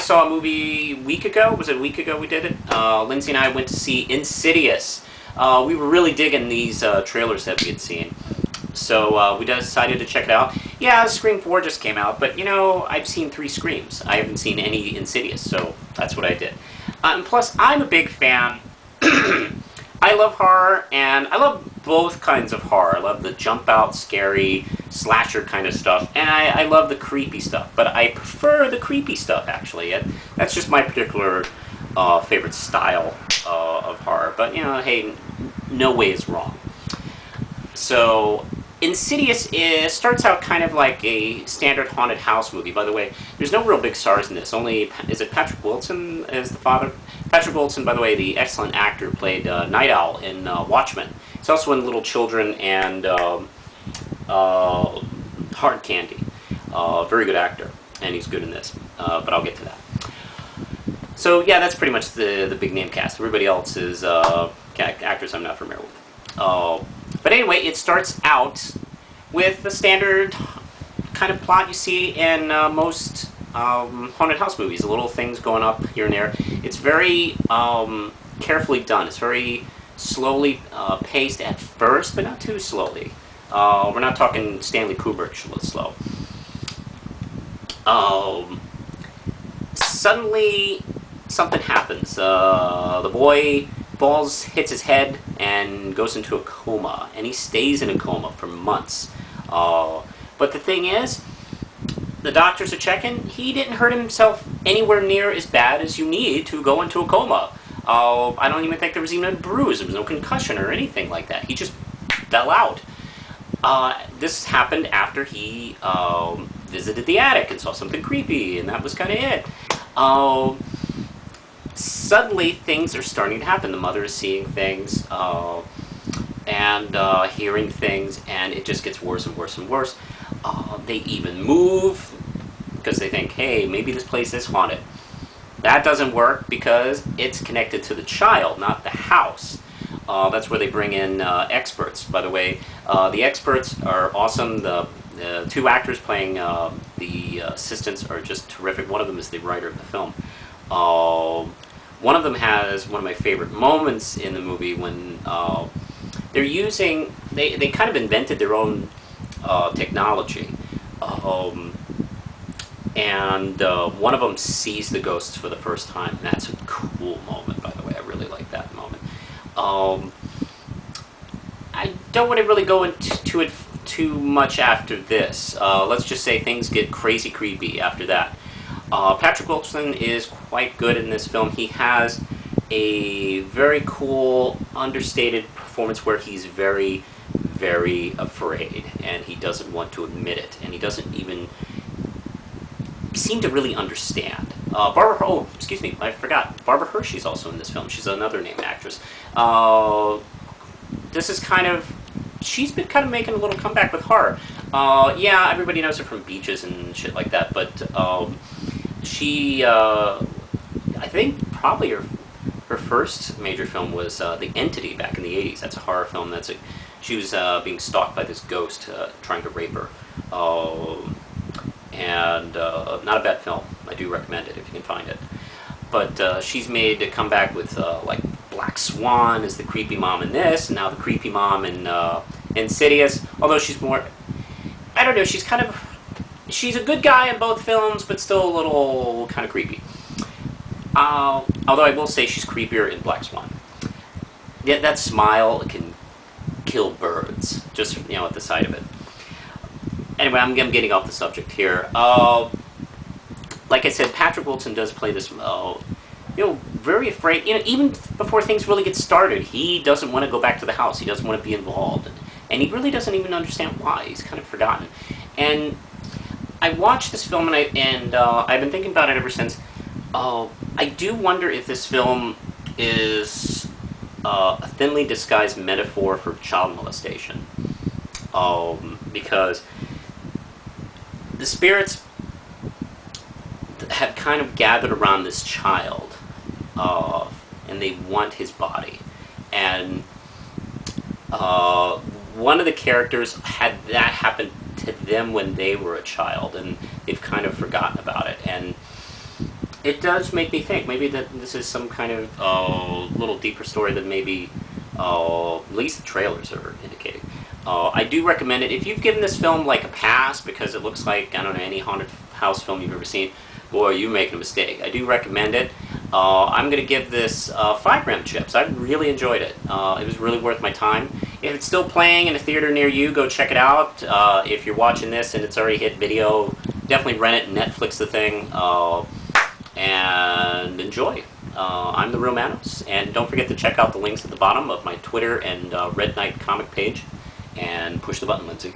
saw a movie a week ago. Was it a week ago we did it? Lindsay and I went to see Insidious. We were really digging these trailers that we had seen. So we decided to check it out. Yeah, Scream 4 just came out, but you know, I've seen 3 Screams. I haven't seen any Insidious, so that's what I did. And plus, I'm a big fan. I love horror, and I love both kinds of horror. I love the jump-out, scary, slasher kind of stuff, and I love the creepy stuff. But I prefer the creepy stuff, actually. That's just my particular favorite style of horror. But, you know, hey, no way is wrong. So, Insidious starts out kind of like a standard haunted house movie. By the way, there's no real big stars in this. Only, is it Patrick Wilson as the father? Patrick Wilson, by the way, the excellent actor, played Night Owl in Watchmen. He's also in Little Children and Hard Candy. Very good actor, and he's good in this. But I'll get to that. So yeah, that's pretty much the big name cast. Everybody else is actors I'm not familiar with. But anyway, it starts out with the standard kind of plot you see in most haunted house movies. Little things going up here and there. It's very carefully done. It's very slowly paced at first, but not too slowly. We're not talking Stanley Kubrick slow. Suddenly, something happens. The boy hits his head and goes into a coma, and he stays in a coma for months. But the thing is, the doctors are checking. He didn't hurt himself anywhere near as bad as you need to go into a coma. I don't even think there was even a bruise. There was no concussion or anything like that. He just fell out. This happened after he visited the attic and saw something creepy, and that was kind of it. Suddenly, things are starting to happen. The mother is seeing things and hearing things, and it just gets worse and worse and worse. They even move because they think, hey, maybe this place is haunted. That doesn't work because it's connected to the child, not the house. That's where they bring in experts. By the way, the experts are awesome. The 2 actors playing the assistants are just terrific. One of them is the writer of the film. One of them has one of my favorite moments in the movie when they're using, they kind of invented their own technology. And one of them sees the ghosts for the first time. That's a cool moment, by the way. I really like that moment. I don't want to really go into it too much after this. Let's just say things get crazy creepy after that. Patrick Wilson is quite good in this film. He has a very cool, understated performance where he's very, very afraid, and he doesn't want to admit it, and he doesn't even seem to really understand. Excuse me, I forgot. Barbara Hershey's also in this film. She's another named actress. This is kind of, she's been kind of making a little comeback with horror. Yeah, everybody knows her from Beaches and shit like that, but she, I think probably her first major film was The Entity back in the 80s. That's a horror film. She was being stalked by this ghost trying to rape her. And not a bad film. I do recommend it if you can find it. But she's made a comeback with like Black Swan as the creepy mom in this, and now the creepy mom in Insidious. Although she's more, I don't know, she's a good guy in both films, but still a little kind of creepy. Although I will say she's creepier in Black Swan. Yeah, that smile can kill birds, just, you know, at the sight of it. Anyway, I'm getting off the subject here. Like I said, Patrick Wilson does play this, very afraid. You know, even before things really get started, he doesn't want to go back to the house. He doesn't want to be involved. And he really doesn't even understand why. He's kind of forgotten. And I watched this film, and I've been thinking about it ever since. I do wonder if this film is a thinly disguised metaphor for child molestation. Because the spirits have kind of gathered around this child, and they want his body. And one of the characters had that happen to them when they were a child, and they've kind of forgotten about it. And It does make me think. Maybe that this is some kind of little deeper story than maybe at least the trailers are indicating. I do recommend it. If you've given this film like a pass because it looks like, I don't know, any haunted house film you've ever seen, boy, you're making a mistake. I do recommend it. I'm going to give this 5 gram chips. I really enjoyed it. It was really worth my time. If it's still playing in a theater near you, go check it out. If you're watching this and it's already hit video, definitely rent it, Netflix the thing, and enjoy. I'm the Real Manos, and don't forget to check out the links at the bottom of my Twitter and Red Knight comic page, and push the button, Lindsay.